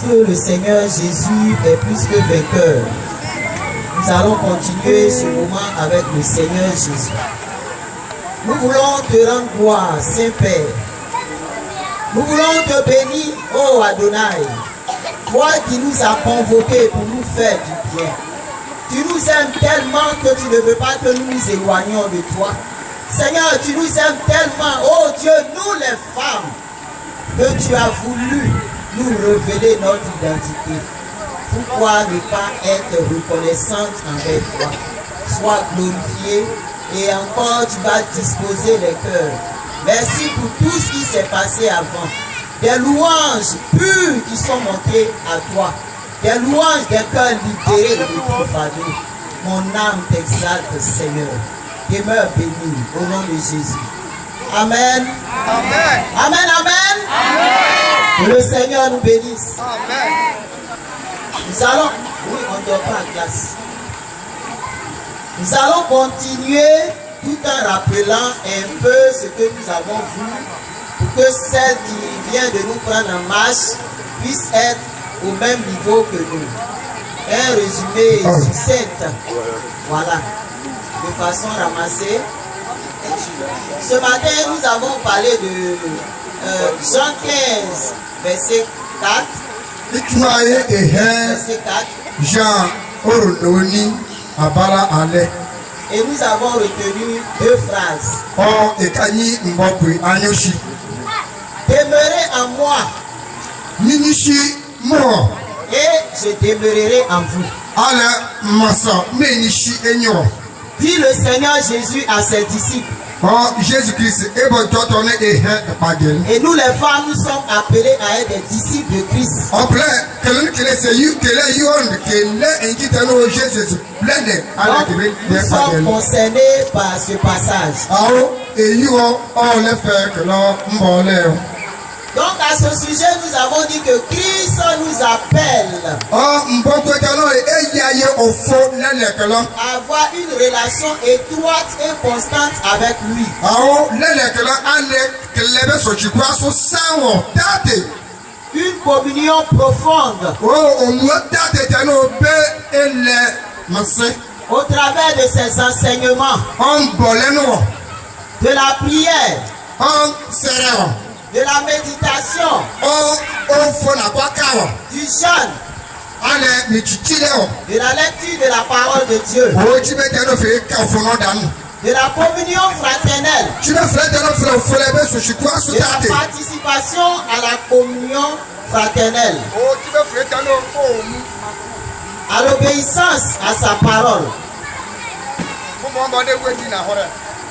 que le Seigneur Jésus est plus que vainqueur, nous allons continuer ce moment avec le Seigneur Jésus. Nous voulons te rendre gloire, Saint-Père. Nous voulons te bénir, ô Adonai. Toi qui nous as convoqués pour nous faire du bien. Tu nous aimes tellement que tu ne veux pas que nous nous éloignions de toi. Seigneur, tu nous aimes tellement, oh Dieu, nous les femmes, que tu as voulu nous révéler notre identité. Pourquoi ne pas être reconnaissante envers toi? Sois glorifié et encore tu vas disposer les cœurs. Merci pour tout ce qui s'est passé avant. Des louanges pures qui sont montées à toi. Des louanges des cœurs libérés de tout fardeau. Mon âme t'exalte, Seigneur. Demeure béni au nom de Jésus. Amen. Amen. Amen, amen. Amen. Que le Seigneur nous bénisse. Amen. Nous allons, oui, on ne dort pas en classe. Nous allons continuer tout en rappelant un peu ce que nous avons vu pour que celle qui vient de nous prendre en marche puisse être au même niveau que nous. Un résumé succinct. Voilà. De façon ramassée. Ce matin, nous avons parlé de Jean 15, verset 4. Verset 4. Jean Orononi Abala Ale. Et nous avons retenu deux phrases. Oh, Ekani Mbokwi Anyoshi. Demeurez en moi. Ninishi Mo. Et je demeurerai en vous. Ale Masa Menishi Enyo. Dit le Seigneur Jésus à ses disciples. Oh, Jésus-Christ, et nous les femmes, nous sommes appelés à être des disciples de Christ. Donc, nous sommes concernés par ce passage. Donc à ce sujet, nous avons dit que Christ nous appelle à avoir une relation étroite et constante avec lui. Une communion profonde au travers de ses enseignements, de la prière, de la méditation, du jeûne, de la lecture de la parole de Dieu, de la communion fraternelle, de la participation à la communion fraternelle, à l'obéissance à sa parole.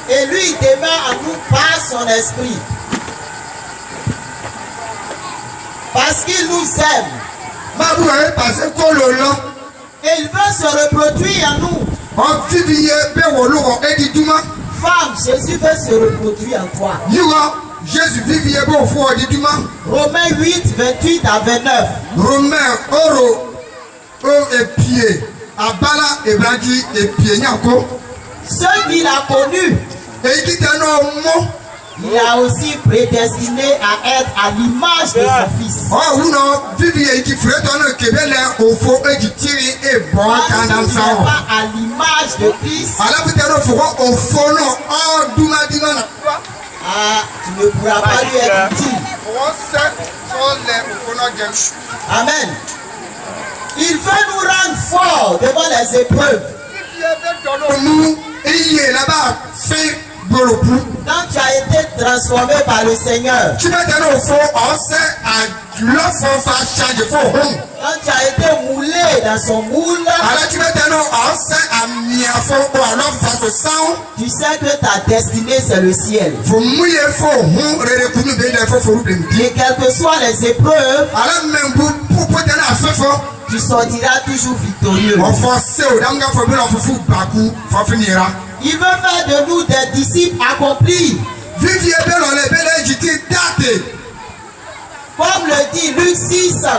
Et lui, il demeure en nous par son esprit. Parce qu'il nous aime. Et il veut se reproduire en nous. Femme, Jésus veut se reproduire en toi. Romains 8, 28 à 29. Ceux qu'il a connus, il a aussi prédestiné à être à l'image de son fils. Pas à l'image de Christ. Tu ne pourras pas lui être utile. Amen. Il veut nous rendre forts devant les épreuves. Quand tu as été transformé par le Seigneur, quand tu as été moulé dans son moule, tu sais que ta destinée c'est le ciel. Et quelles que soient les épreuves, tu sortiras toujours victorieux. Il veut faire de nous des disciples accomplis. Comme le dit Luc 6, 40.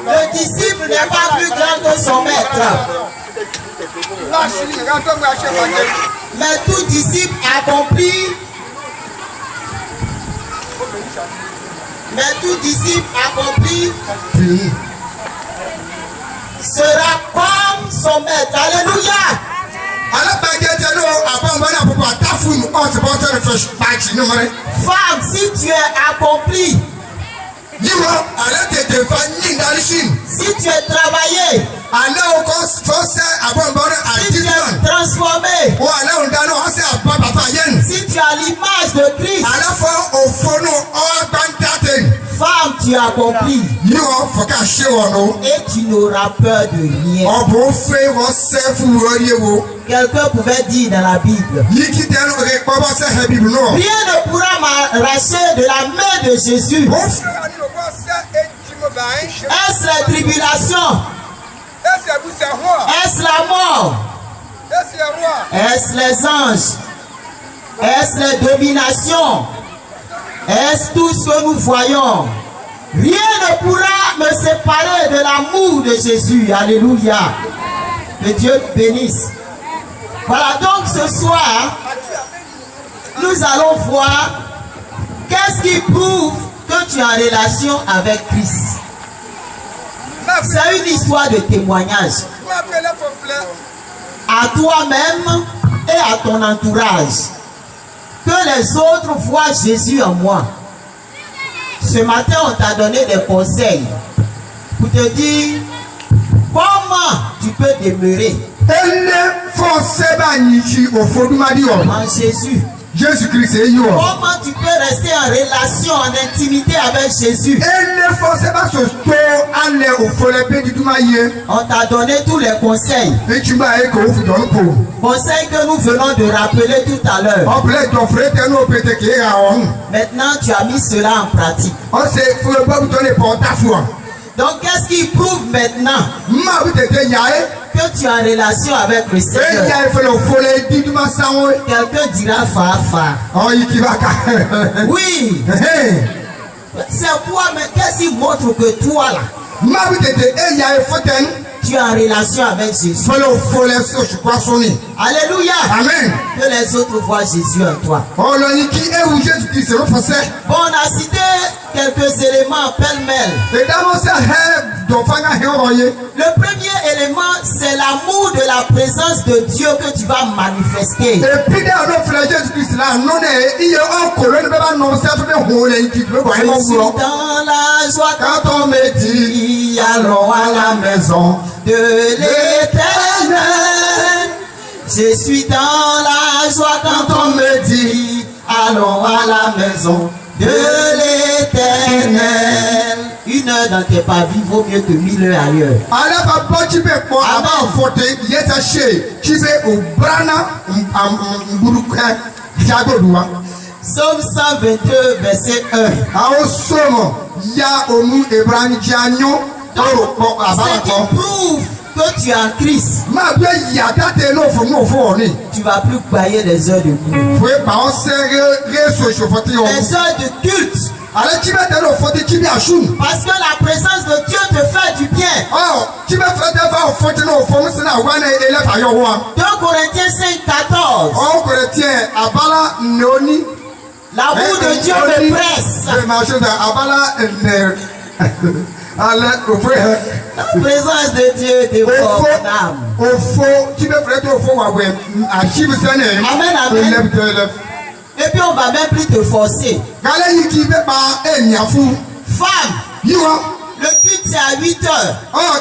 Le disciple n'est pas plus grand que son maître. Mais tout disciple accompli Mais tout disciple accompli Puis, sera comme son maître. Alléluia. alábàágẹ́jẹ́ ló àbọ̀nbọ́n àpòpọ̀ àtàfùn ọ̀sibọ́sẹ̀ rẹ̀ fẹ́ báyìí ní mọ́rẹ́. Femme, si tu es accompli, Yíwọ àlẹ́ tètè fa ní ìdárísìn. si tu es travaillé, Àlẹ́ òkò fọ́sẹ̀ àbọ̀nbọ́n si tu àdìsílọ̀n. es transformé, Wọ́n àlẹ́ òǹdáná ọ̀sẹ̀ àbá bàbá yẹn. si tu as l'image de Christ, Àlẹ́ fọ́ òfónú ọ̀gbántàtẹ̀. femme, tu es accompli Yíwọ fọ́ká ṣé wọ̀ nù. et tu n'auras peur de rien. Ọ̀bùn fẹ́ wọ́n sẹ́ fún wọ́ọ́rí ewo. Quelqu'un pouvait dire dans la Bible, Yìí kí tẹ́nu rẹ̀ pọ́pọ́ sẹ́ hẹ́ bíbí náà. rien ne pourra m'arracher de la main de Jésus. Ó fẹ́ wà nínú bọ́ sẹ́ èjì mo bá ń ṣe. Est-ce la tribulation? Ẹsẹ̀ ẹ̀bùsẹ̀ hàn. Est-ce la mort? Ẹsẹ̀ ẹ̀rọ à. Est-ce les anges? Est-ce les dominations? Est-ce tout ce que nous voyons? Rien ne pourra me séparer de l'amour de Jésus. Alléluia. Que Dieu nous bénisse. Voilà, donc ce soir, nous allons voir qu'est-ce qui prouve que tu es en relation avec Christ. C'est une histoire de témoignage à toi-même et à ton entourage. Que les autres voient Jésus en moi. Ce matin, on t'a donné des conseils pour te dire comment tu peux demeurer Ele fọ́ sẹ́bà yìí ṣi òfòdúmádì ọ̀. en Jésus. Jésù Kristi èyí ọ̀. Comment tu peux rester en relation, en intimité avec Jésus. Ele fọ́ sẹ́bà sọ̀tò alẹ́ òfòlẹ́bẹ́ dídúmá yẹ. On t'a donné tous les conseils. Etsúgbà yẹ kò ó fi dọ̀nù kò. Conseils que nous venons de rappeler tout à l'heure. Ọ̀pẹ̀lẹ̀ ìjọ̀fẹ̀rẹ̀ tẹnu òpètè kì í ra ọ̀hún. Maintenant, tu as mis cela en pratique. Ọ̀sẹ̀ fúnra bọ́ọ̀bù tó lè pọ̀ ọ̀tá fún ọ. Donc, qu'est-ce qui prouve maintenant Mmaa bí tètè yà é. que tu es en relation avec le Èyí Seigneur? yà ìfẹ̀lẹ̀ òfòlẹ̀ dídúmá sáwọn. Quelqu'un dira fa. Ọ̀yì kì í bá ká. Oui, c'est quoi, mais qu'est-ce qui montre que toi là, Mmaa bí tètè èyí yà ìfọ̀tẹ́nu. tu es en relation avec Jésus? Fẹ̀lẹ̀ òfòlẹ̀ sọ̀sùkọ́ sọ́ni. Alléluia. Amen. Que les autres voient Jésus en toi. Ọlọ́yin kí ewu Jésù Kristi ló fọsẹ́. Bon, on a cité quelques éléments pêle-mêle. Ìdámọ́sẹ̀ hẹ́ dọ̀fáńgá hẹ́ ọ̀rọ̀ yẹ. Le premier élément, c'est l'amour de la présence de Dieu que tu vas manifester. Èpí dẹ́ ọ̀nà fìlẹ̀ Jésù Kristi la nù nẹ̀ iye ọkọ̀ lónìí bẹ́ẹ̀ bá nọ sẹ́fún bẹ́ẹ̀ hùwà lẹ́yìn kìkì bẹ́ẹ̀ bọ̀ ẹ̀ Je mọ̀ suis wúrọ̀. dans la joie Kátó méjì allons à la maison de l'Éternel. Je suis dans la joie quand on me dit allons à la maison de l'Éternel. Une heure dans tes pavis vaut mieux que 1000 heures ailleurs. alẹ́ bá bọ́ tí bẹ́ẹ̀ pọ̀ àbá ọ̀fọ̀tẹ̀ yẹ́sà ṣe tí bẹ́ẹ̀ òbrana mburukẹ́ jágbóduwa. Psaume 122, verset 1. Àwọn sọ̀mọ̀ ya òmu Ibrahim jẹ́ anyọ́ ọ̀rọ̀ pọ̀ Ce àbálàkọ́. qui prouve que tu es en Christ, Máa bẹ́ yàtá tẹ náà fún mọ́ fún ọ ní. tu vas plus bailler les heures de culte. Fue pa ɔsɛ réseau ìṣòfòtí Les ɔmu. heures de culte. Ale tí bɛ tẹ lé òfòtí tí bí aṣú. Parce que la présence de Dieu te fait du bien. Ɔ tí bɛ fɛ tɛ fɛ òfòtí náà òfòmù sínú àwọn ẹni ẹlẹ́fà yọ wá. 2 Corinthiens 5, 14. Ɔkùnrin tiẹ̀ abala nìóní. L'amour de Dieu me presse. Bẹ́ẹ̀ máa ṣe sọ abala nẹ̀ alẹ́ òfò yẹ. La présence de Dieu dévore Òfò mon âme. òfò tí bɛ fɛ tẹ òfò wà wẹ̀ àṣìbísẹ́nì. Amen, amen. Et puis on va même plus te forcer. Kálẹ̀ yìí kì í bẹ́ pa ènìyàn fún. Femme, Yí wọ́n. le culte c'est à 8 heures.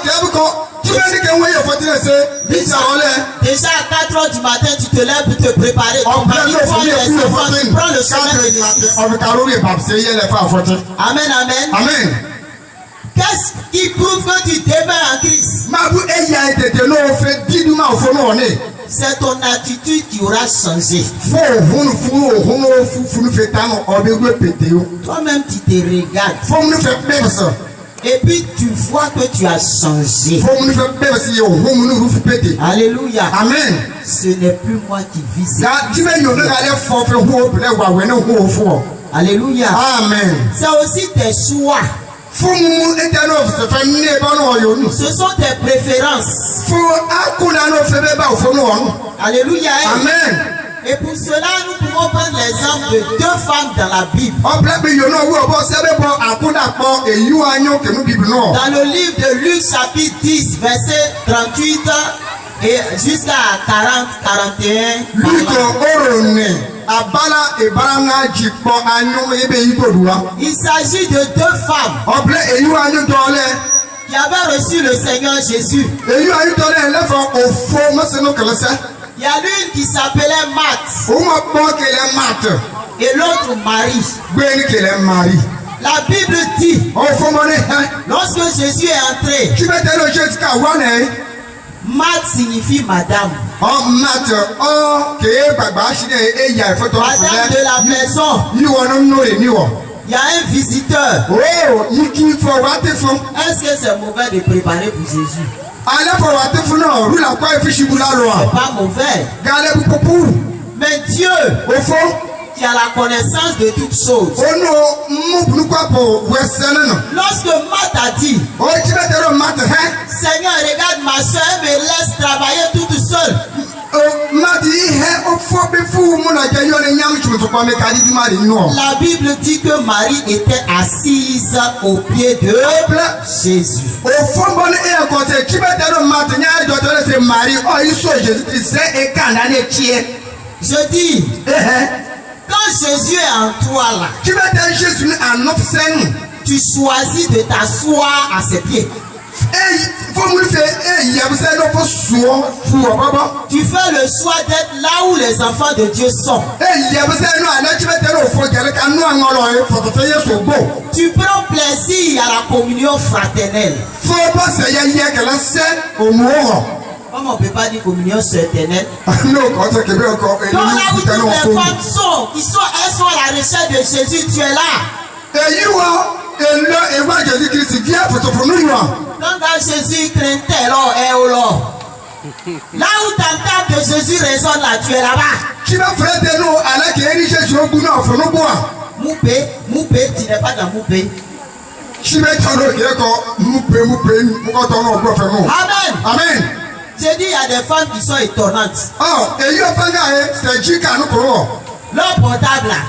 Kẹ́bí kọ́ tí bẹ́ẹ̀ ní kẹ́ ń wáyé òfòtí rẹ̀ ṣe bí ìṣàwọlẹ̀. Déjà à 4 heures du matin, tu te lèves pour te préparer. Ton Ọ̀pẹ mari ló prend fún yẹ les fún enfants, òfòtí. tu prends le chemin de l'église. Ọ̀fìkà lórí ìbàbùsẹ̀ yẹ lẹ́fà àfọ̀tí. Amen, amen. Amen. Qu'est-ce qui prouve que tu demeures en Christ? Máa bú ẹ̀yà ètètè náà fẹ́ dídú máa fọ́ náà ní. C'est ton attitude qui aura changé. Fún òhun náà fún fẹ́ tánù ọ̀bẹ gbé pété o. Toi-même, tu te regardes. Fún mi fẹ́ bẹ́ẹ̀ sọ. Et puis tu vois que tu as changé. Fún mi fẹ́ bẹ́ẹ̀ sí òhun mi ní rúfin pété. Alléluia. Amen. Ce n'est plus moi qui vis. Gà tí bẹ́ẹ̀ yóò ní alẹ́ fọ́ fẹ́ hu obìnrin wà wẹ̀ ní hu o fún ọ. Alléluia. Amen. C'est aussi tes choix. Fún mu ẹ̀jẹ̀ náà fẹ́ ní ẹ̀bá náà yóò nù. Ce sont tes préférences. Fún akúnà náà fẹ́ bẹ́ẹ̀ bá òfin náà nù. Alléluia. Amen. Et pour cela, nous pouvons prendre l'exemple de 2 femmes dans la Bible. Dans le livre de Luc chapitre 10, verset 38 et jusqu'à 40-41. Il s'agit de 2 femmes qui avaient reçu le Seigneur Jésus. Il y a l'une qui s'appelait Marthe et l'autre Marie. La Bible dit, lorsque Jésus est entré, Marthe signifie madame. Madame de la maison. Il y a un visiteur. Est-ce que c'est mauvais de préparer pour Jésus? C'est pas mauvais. Mais Dieu, qui a la connaissance de toutes choses, lorsque Marthe a dit, Seigneur, regarde ma soeur, elle me laisse travailler toute seule. La Bible dit que Marie était assise au pied de Jésus. Je dis, quand Jésus est en toi là, tu choisis de t'asseoir à ses pieds. Tu fais le choix d'être là où les enfants de Dieu sont. Tu prends plaisir à la communion fraternelle. Comment on ne peut pas dire communion fraternelle? Donc là où toutes les femmes sont, elles sont à la recherche de Jésus, tu es là. Quand Jésus craintait l'or et au l'or. Là où ta table de Jésus résonne là, tu es là-bas. Moupé, tu n'es pas dans Moupé. Amen. Amen. J'ai dit, il y a des femmes qui sont étonnantes. Leur portable là.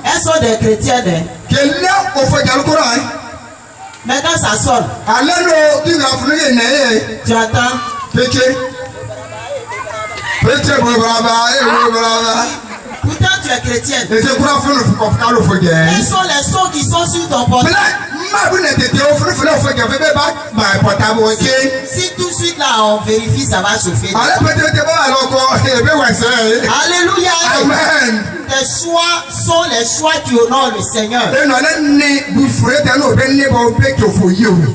Elles sont des chrétiennes. Mais quand ça sonne, tu attends. Pourtant tu es chrétienne. Quels sont les sons qui sont sur ton portable? Si tout de suite là on vérifie, ça va chauffer. Alléluia. Amen. Tes choix sont les choix qui honorent le Seigneur.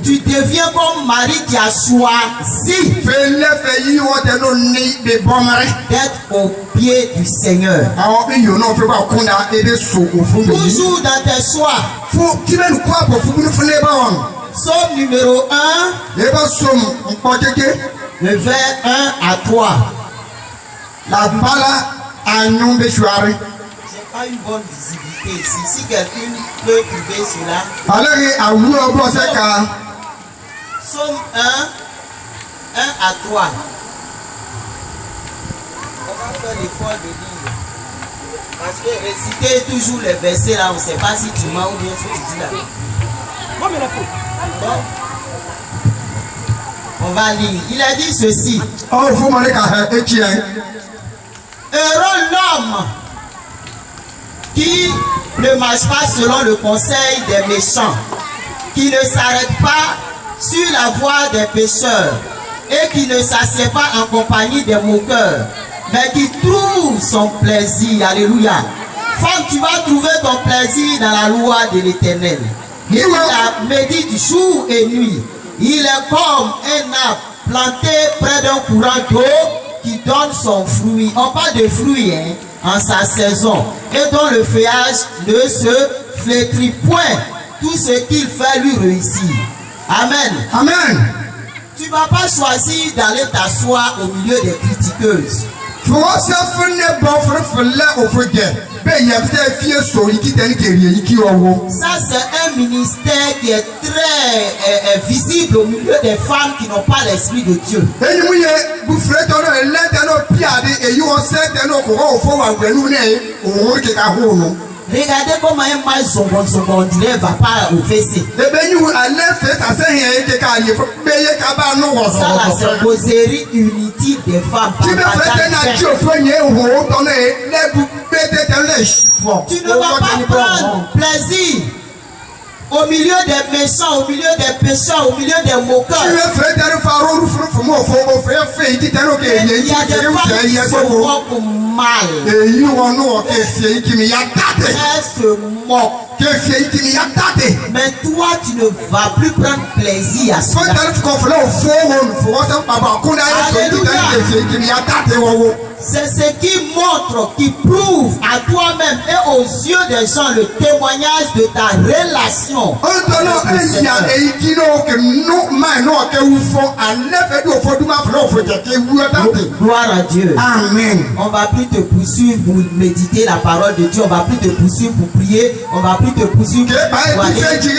Tu deviens comme Marie qui a choisi d'être au pied du Seigneur. Toujours dans tes choix. Psaume numéro 1, le vers 1 à 3. J'ai pas une bonne visibilité ici. Si quelqu'un peut trouver cela. Psaume 1 à 3. On va faire l'effort de lire. Parce que réciter toujours les versets là, on ne sait pas si tu mens ou bien si tu dis là. Bon. On va lire. Il a dit ceci. Heureux l'homme qui ne marche pas selon le conseil des méchants, qui ne s'arrête pas sur la voie des pécheurs et qui ne s'assied pas en compagnie des moqueurs, mais qui trouve son plaisir. Alléluia. Femme, tu vas trouver ton plaisir dans la loi de l'Éternel. Il la médite jour et nuit. Il est comme un arbre planté près d'un courant d'eau qui donne son fruit. On parle de fruits en sa saison. Et dont le feuillage ne se flétrit point. Tout ce qu'il fait lui réussit. Amen. Amen. Tu ne vas pas choisir d'aller t'asseoir au milieu des critiqueuses. For suffering a buffer for lack of forget. Ben y'a fait fier so il quitte qui ça c'est un ministère qui est très visible au milieu des femmes qui n'ont pas l'esprit de Dieu. Et nous vous ferez dans le lettre de piade et you ont said de nos courants au fond à nous Regardez comment un mal on dirait va pas au WC. Ça la symboserie unity des femmes. Tu ne vas pas prendre plaisir au milieu des méchants, au milieu des pécheurs, au milieu des moqueurs. Il y a des femmes qui se moquent mal. Elles se moquent. Mais toi, tu ne vas plus prendre plaisir à cela. Alléluia. C'est ce qui montre, qui prouve à toi-même et aux yeux des gens le témoignage de ta relation. Gloire à Dieu. Amen. On va plus te poursuivre pour méditer la parole de Dieu. On va plus te poursuivre pour prier. On va plus te poursuivre pour aller à l'église.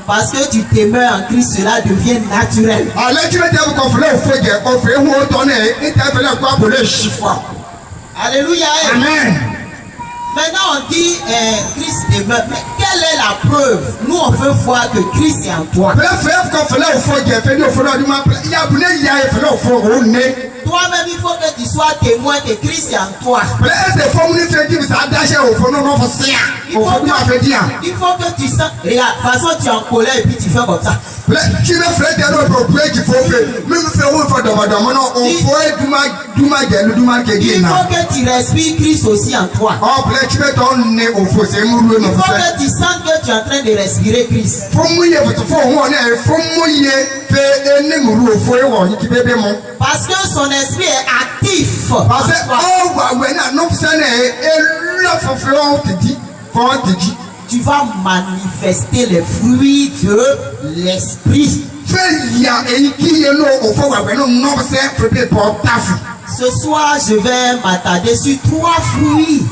Parce que tu demeures en Christ, cela devient naturel. Alléluia. Amen. Maintenant on dit Christ demeure. Mais quelle est la preuve? Nous on veut voir que Christ est en toi. Toi-même, il faut que tu sois témoin que Christ est en toi. Il faut que tu sens. Regarde, de toute façon, tu es en colère et puis tu fais comme ça. Il faut que tu respires Christ aussi en toi. Il faut que tu sens que tu es en train de respirer Christ. Parce que son esprit est actif. Tu vas manifester les fruits de l'esprit. Ce soir, je vais m'attarder sur 3 fruits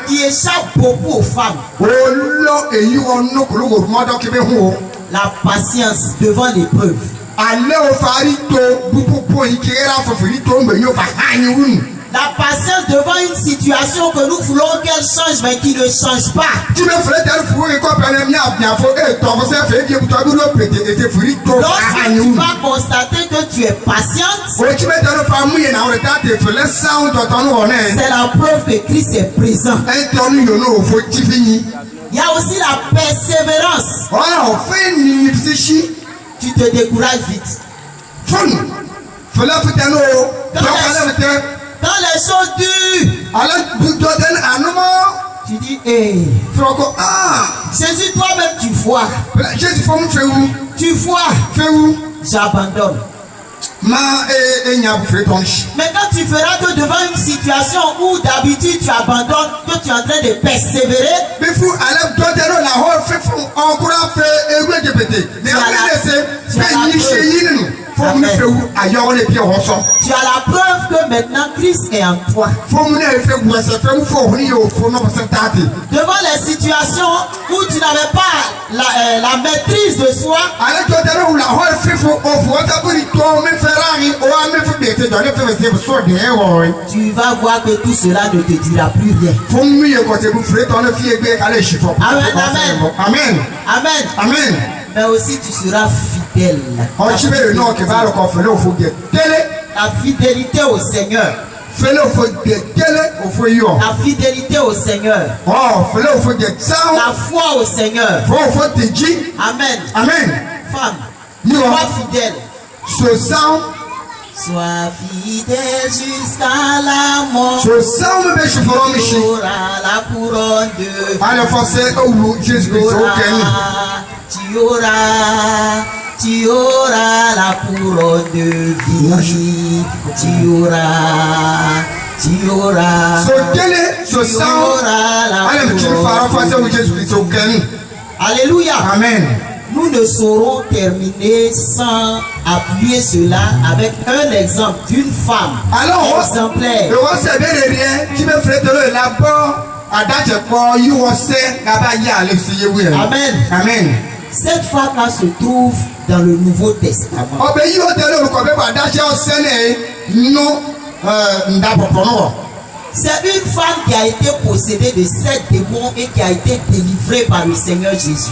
qui échappent beaucoup aux femmes. La patience devant l'épreuve. La patience devant une situation que nous voulons qu'elle change mais qui ne change pas. Lorsque tu vas constater que tu es patiente, c'est la preuve que Christ est présent. Il y a aussi la persévérance. Tu te décourages vite. Quand les choses durent, tu dis, hey, Jésus, toi-même, tu vois. Tu vois. J'abandonne. Mais quand tu feras que devant une situation où d'habitude tu abandonnes, que tu es en train de persévérer, tu as la preuve que maintenant Christ est en toi. Devant les situations où tu n'avais pas la maîtrise de soi, tu vas voir que tout cela ne te dira plus rien. Amen. Amen. Amen. Mais aussi tu seras fidèle. La fidélité au Seigneur. La fidélité au Seigneur. La foi au Seigneur. Amen. Amen. Femme, sois fidèle. Sois fidèle jusqu'à la mort. Tu auras la couronne de tu auras la couronne de vie. Tu auras la couronne. Alléluia. Amen. Nous ne saurons terminer sans appuyer cela avec un exemple d'une femme Alors, exemplaire. on sait bien rien. Tu me ferais de là-bas. Amen. Amen. Cette femme-là se trouve dans le Nouveau Testament. C'est une femme qui a été possédée de 7 démons et qui a été délivrée par le Seigneur Jésus.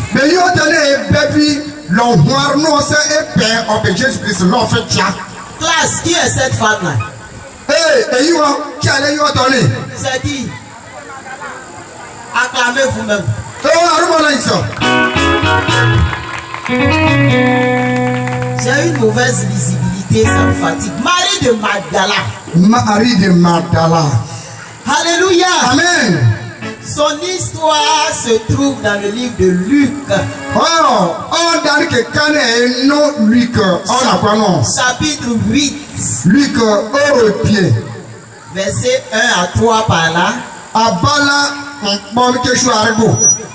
Classe, qui est cette femme-là? C'est dit. Acclamez vous-même. J'ai une mauvaise visibilité, ça me fatigue. Marie de Magdala. Marie de Magdala. Alléluia. Amen. Son histoire se trouve dans le livre de Luc. Chapitre 8. Luc au pied. Verset 1 à 3 par là.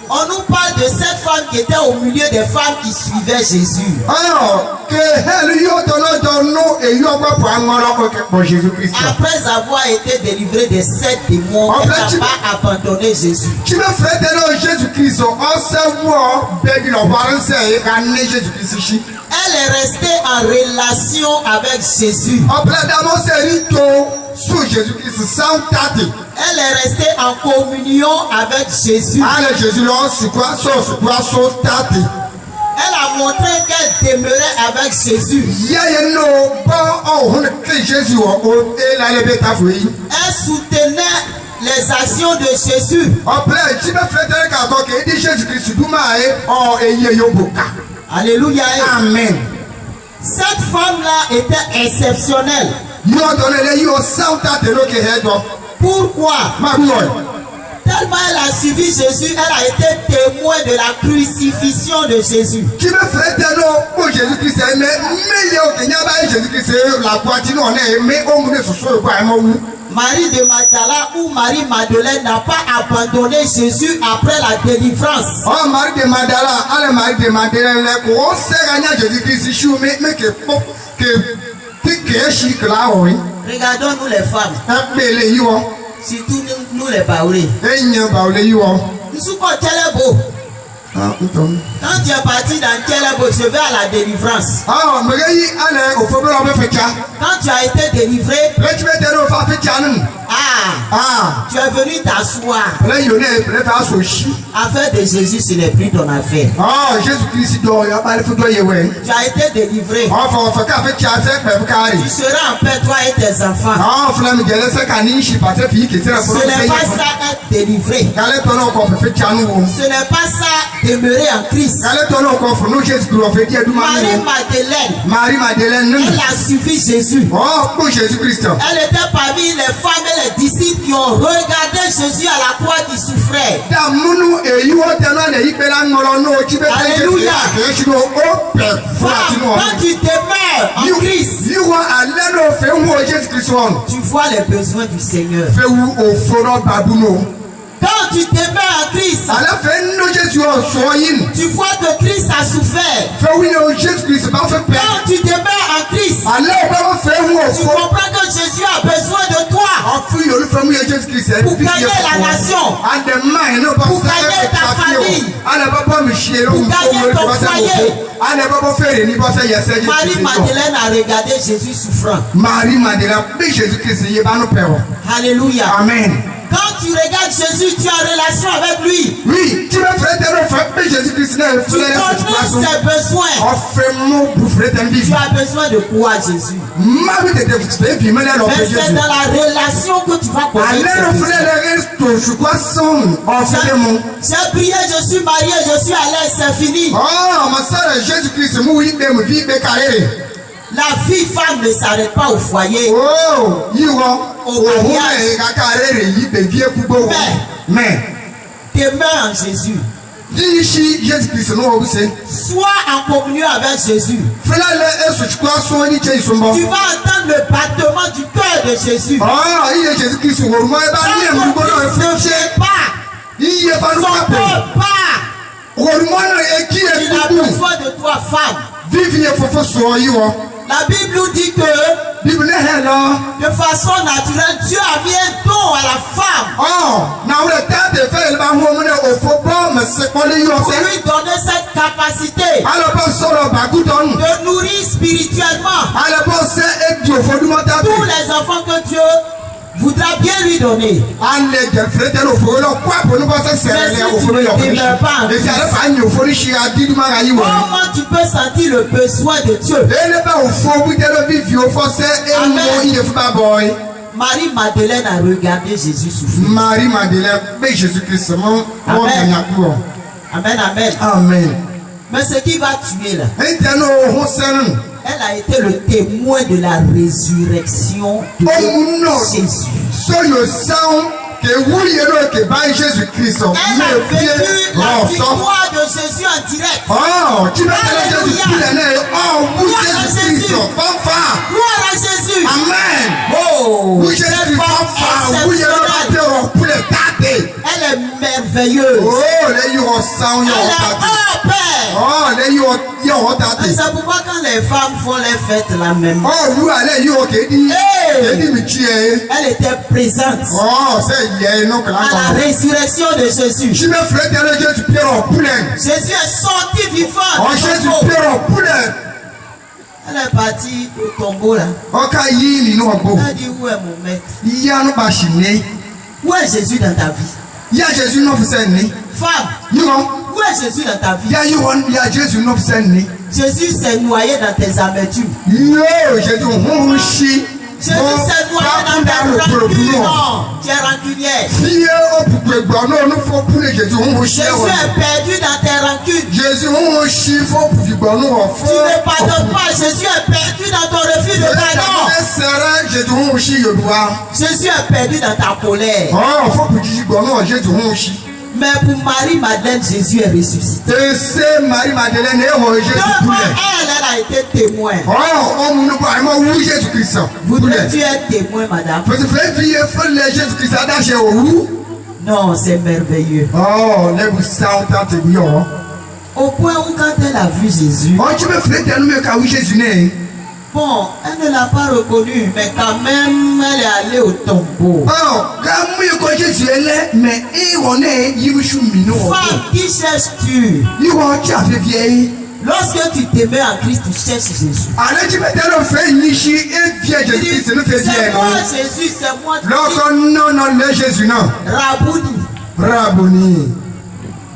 On nous parle de cette femme qui était au milieu des femmes qui suivaient Jésus. Après avoir été délivrée des 7 démons, elle n'a pas abandonné Jésus. Elle est restée en relation avec Jésus. Elle est restée en communion avec Jésus. Elle a montré qu'elle demeurait avec Jésus. Elle soutenait les actions de Jésus. Alléluia. Amen. Cette femme-là était exceptionnelle. Pourquoi? Tellement elle a suivi Jésus, elle a été témoin de la crucifixion de Jésus. Marie de Magdala ou Marie-Madeleine n'a pas abandonné Jésus après la délivrance. Marie de Magdala, Marie de Magdalene, Regardons-nous les femmes. Surtout nous les baoulés. Nous sommes pas beau. Quand tu es parti dans Télébou, je vais à la délivrance. Quand tu as été délivré, tu es venu t'asseoir. Affaire de Jésus, ce n'est plus ton affaire. Tu as été délivré. Tu seras en paix, toi et tes enfants. Ce n'est pas ça être délivré. Ce n'est pas ça demeurer en Christ. Marie-Madeleine, elle a suivi Jésus. Elle était parmi les femmes et les disciples qui ont regardé Jésus à la croix qui souffrait. Alléluia. Quand tu demeures en Christ, tu vois les besoins du Seigneur. Quand tu demeures en Christ, tu vois que Christ a souffert. Quand tu demeures en Christ, tu comprends que Jésus a besoin de toi pour gagner la nation, pour gagner ta famille, pour gagner ton foyer. Marie-Madeleine a regardé Jésus souffrant. Alléluia. Amen. Quand tu regardes Jésus, tu es en relation avec lui. Oui, tu connais ses besoins. Tu as besoin de quoi, Jésus? Mais c'est dans la relation que tu vas connaître. J'ai prié, je suis marié, je suis à l'aise, c'est fini. La vie femme ne s'arrête pas au foyer. Au mariage. Mais demeure en Jésus. Sois en communion avec Jésus. Tu vas entendre le battement du cœur de Jésus. Son cœur bat. Il a besoin de toi, femme. La Bible nous dit que de façon naturelle, Dieu a mis un don à la femme pour lui donner cette capacité de nourrir spirituellement tous les enfants que Dieu voudra bien lui donner. Mais si tu ne demeures pas en Christ, comment tu peux sentir le besoin de Dieu? Marie-Madeleine a regardé Jésus souffrir. Amen. Amen, amen. Amen. Mais ce qui va tuer là, elle a été le témoin de la résurrection de Jésus. Elle a vécu la victoire de Jésus en direct. Alléluia. Gloire à Jésus. Amen. Oh, cette femme exceptionnelle. Elle est merveilleuse. Elle est hors pair. C'est pourquoi quand les femmes font les fêtes la même, elle était présente à la résurrection de Jésus. Jésus est sorti vivant. Elle est partie au tombeau là. Elle a dit, où est mon maître? Où est Jésus dans ta vie? Femme, où est Jésus dans ta vie? Jésus s'est noyé dans tes amertumes. Jésus s'est noyé dans tes rancunes. Tu es rancunière. Jésus est perdu dans tes rancunes. Tu ne pardonnes pas. Jésus est perdu dans ton refus de pardon. Jésus est perdu dans ta colère. Mais pour Marie-Madeleine, Jésus est ressuscité. Devant elle a été témoin. Voudrais-tu être témoin, madame? Non, c'est merveilleux. Au point où quand elle a vu Jésus, bon, elle ne l'a pas reconnu, mais quand même, elle est allée au tombeau. Femme, qui cherches-tu? Lorsque tu t'aimais en Christ, tu cherches Jésus. C'est moi Jésus, c'est moi Jésus. Rabouni.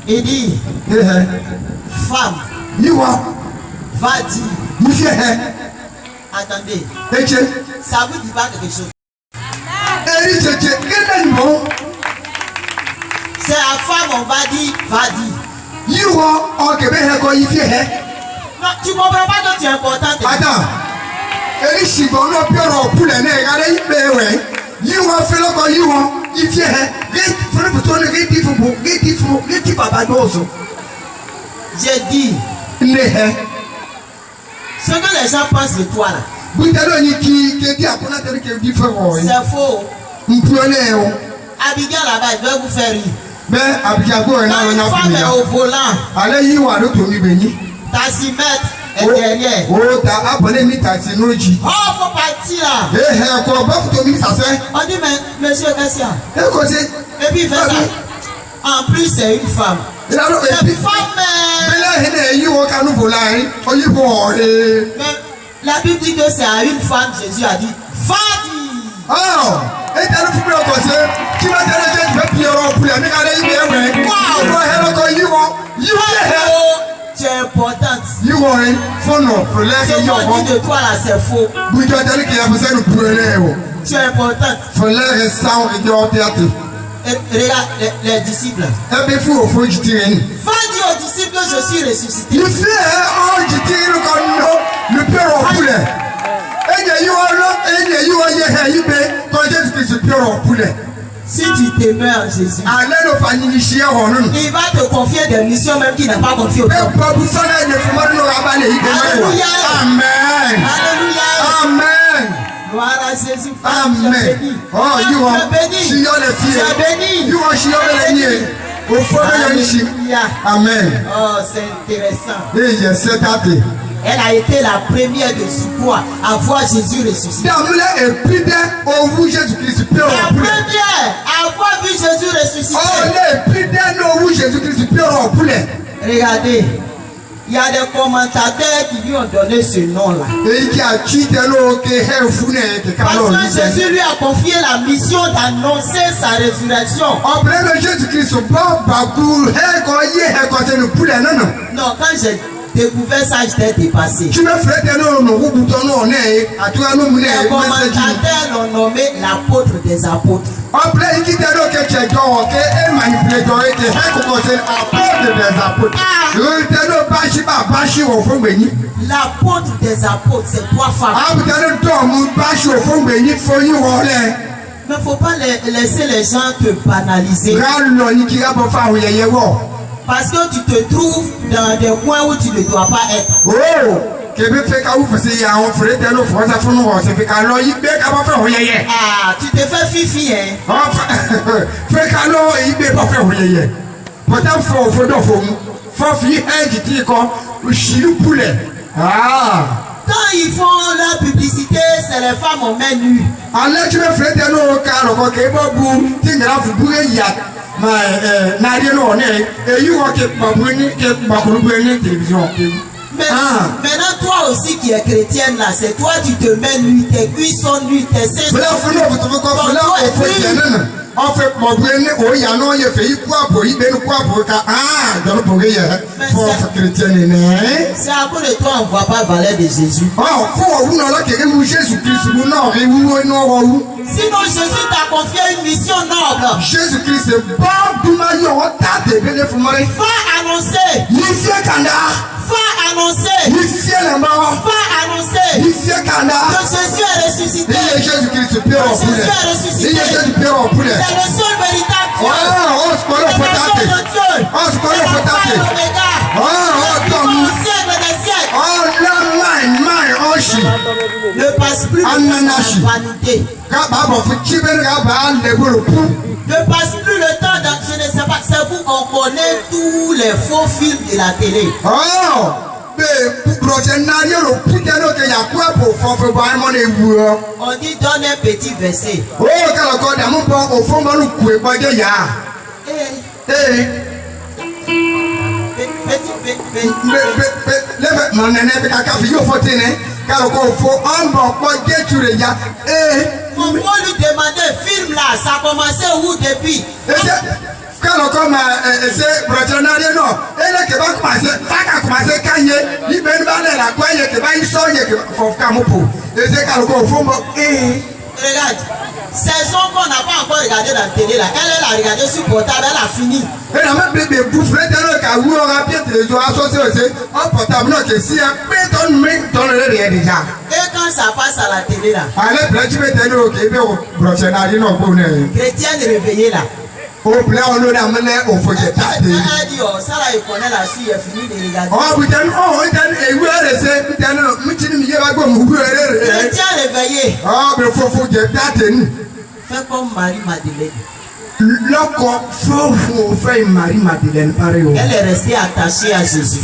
Il dit, femme, va dire. Attendez, ça vous dit pas quelque chose? C'est à femme, on va dire, va dire. Non, tu comprends pas que tu es importante. Attends. J'ai dit, ce que les gens pensent de toi là, c'est faux. Abigail là-bas, je vais vous faire rire. Quand une femme est au volant, taximètre est derrière. Oh, faut partir là. On dit, mais monsieur, qu'est-ce qu'il y a? Et puis il fait ça. En plus, c'est une femme. Cette femme, mais la Bible dit que c'est à une femme, Jésus a dit, va-t-il. Tu es importante. Ce qu'on dit de toi là, c'est faux. Tu es importante. Et regarde les disciples. Va dire aux disciples que je suis ressuscité. Si tu demeures Jésus, il va te confier des missions même qu'il n'a pas confiées au peuple. Alléluia. Amen. Alléluia. Amen. Gloire à Jésus. Amen. Oh, you are béni. Tu es béni. You are béni. Alléluia. Amen. Oh, c'est intéressant. Et il s'est tâté. Elle a été la première de Soukoua à voir Jésus ressuscité. La première à avoir vu Jésus ressuscité. Regardez, il y a des commentateurs qui lui ont donné ce nom-là. Parce que Jésus lui a confié la mission d'annoncer sa résurrection. Non, quand j'ai découvert ça, j'étais dépassé. Les commentateurs l'ont nommé l'apôtre des apôtres. L'apôtre des apôtres, c'est trois femmes. Mais il ne faut pas laisser les gens te banaliser. Parce que tu te trouves dans des coins où tu ne dois pas être. Ah, tu te fais fifi, hein? Quand ils font la publicité, c'est les femmes en main nue. Maintenant, toi aussi qui es chrétienne là, c'est toi tu te mets nuit, tes cuisses sont nues, tes seins sont nues. C'est à cause de toi on ne voit pas la valeur de Jésus. Sinon Jésus t'a confié une mission noble. Jésus-Christ va annoncer. Va annoncer que Jésus est ressuscité. Jésus est ressuscité. C'est le seul véritable Dieu. Ne passe plus le temps dans la vanité. Ne passe plus le temps dans, je ne sais pas, c'est vous, on connaît tous les faux films de la télé. On dit donne un petit verset. On va lui demander, film là, ça a commencé où depuis? Regarde, saison qu'on n'a pas encore regardé dans la télé là, elle a regardé sur portable, elle a fini. Et quand ça passe à la télé là, chrétienne réveillée là, elle a dit, oh, ça là, il connaît la suite, il a fini de regarder. Chrétien réveillé. Fais comme Marie-Madeleine. Elle est restée attachée à Jésus.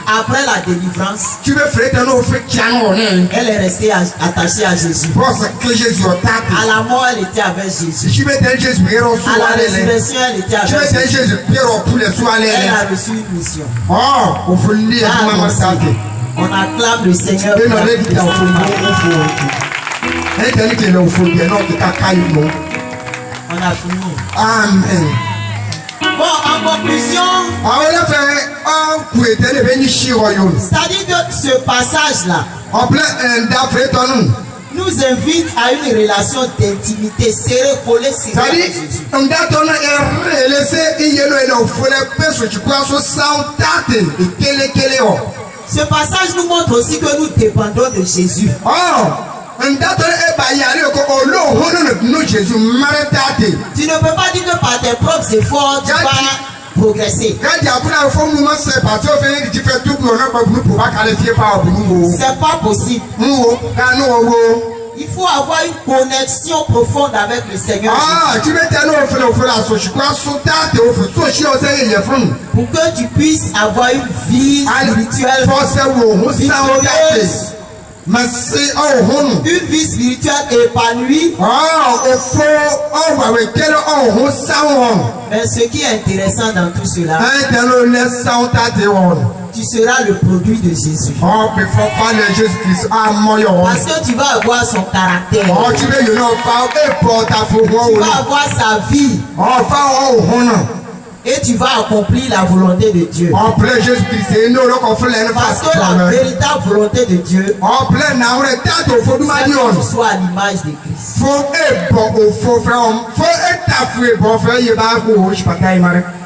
Après la délivrance, elle est restée attachée à Jésus. À la mort, elle était avec Jésus. À la résurrection, elle était avec Jésus. Elle a reçu une mission. On acclame le Seigneur pour la vie de sa femme. On a fini. Amen. Bon, en conclusion, c'est-à-dire que ce passage-là nous invite à une relation d'intimité serrée, collée sur Jésus. Ce passage nous montre aussi que nous dépendons de Jésus. Tu ne peux pas dire que par tes propres efforts tu vas progresser. C'est pas possible. Il faut avoir une connexion profonde avec le Seigneur Tu veux te nous offrir la société, quoi, sauter, offrir société, c'est y fond. pour que tu puisses avoir une vie spirituelle victorieuse. Une vie spirituelle épanouie. Mais ce qui est intéressant dans tout cela, tu seras le produit de Jésus. Parce que tu vas avoir son caractère. Tu vas avoir sa vie. Et tu vas accomplir la volonté de Dieu. Parce que la véritable volonté de Dieu, c'est que tu sois à l'image de Christ.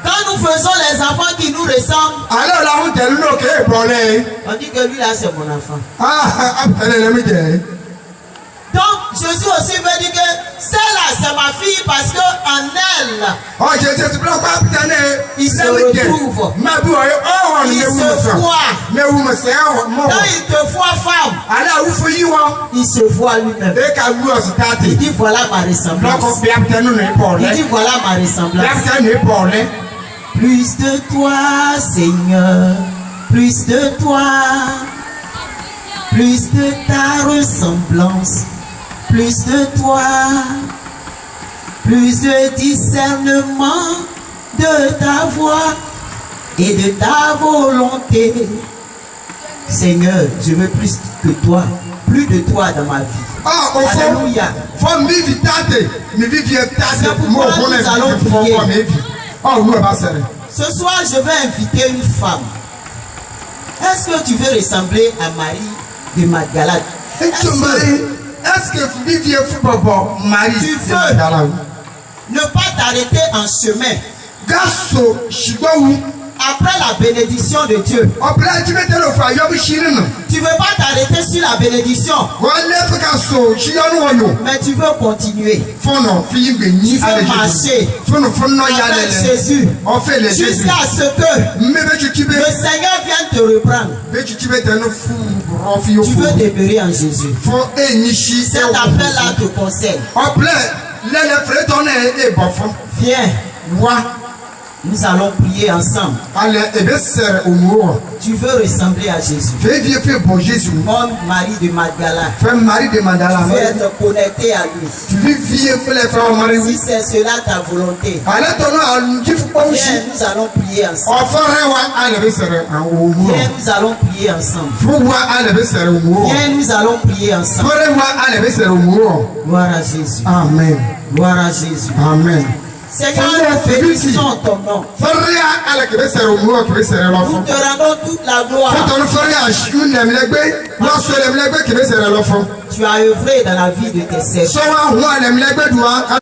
Quand nous faisons les enfants qui nous ressemblent, on dit que lui là c'est mon enfant. Donc Jésus aussi veut dire que celle-là c'est ma fille parce que en elle il se retrouve, il se voit. Quand il te voit femme, il se voit lui-même. Il dit voilà ma ressemblance. Il dit voilà ma ressemblance. Plus de toi Seigneur, plus de toi, plus de ta ressemblance, plus de toi, plus de discernement de ta voix et de ta volonté. Seigneur, je veux plus que toi, plus de toi dans ma vie. Alléluia. Ce soir, je vais inviter une femme. Est-ce que tu veux ressembler à Marie de Magdala? Est-ce que tu veux ne pas t'arrêter en chemin après la bénédiction de Dieu? Tu ne veux pas t'arrêter sur la bénédiction, mais tu veux continuer. Tu veux marcher avec Jésus jusqu'à ce que le Seigneur vienne te reprendre. Tu veux demeurer en Jésus. Cet appel-là te conseille. Viens. Nous allons prier ensemble. Tu veux ressembler à Jésus. Comme Marie de Magdala. Tu veux être connecté à lui. Si c'est cela ta volonté. Viens, nous allons prier ensemble. Viens, nous allons prier ensemble. Viens, nous allons prier ensemble. Gloire à Jésus. Amen. Gloire à Jésus. Amen. Seigneur, nous bénissons ton nom. Nous te rendons toute la gloire. Tu as œuvré dans la vie de tes servants.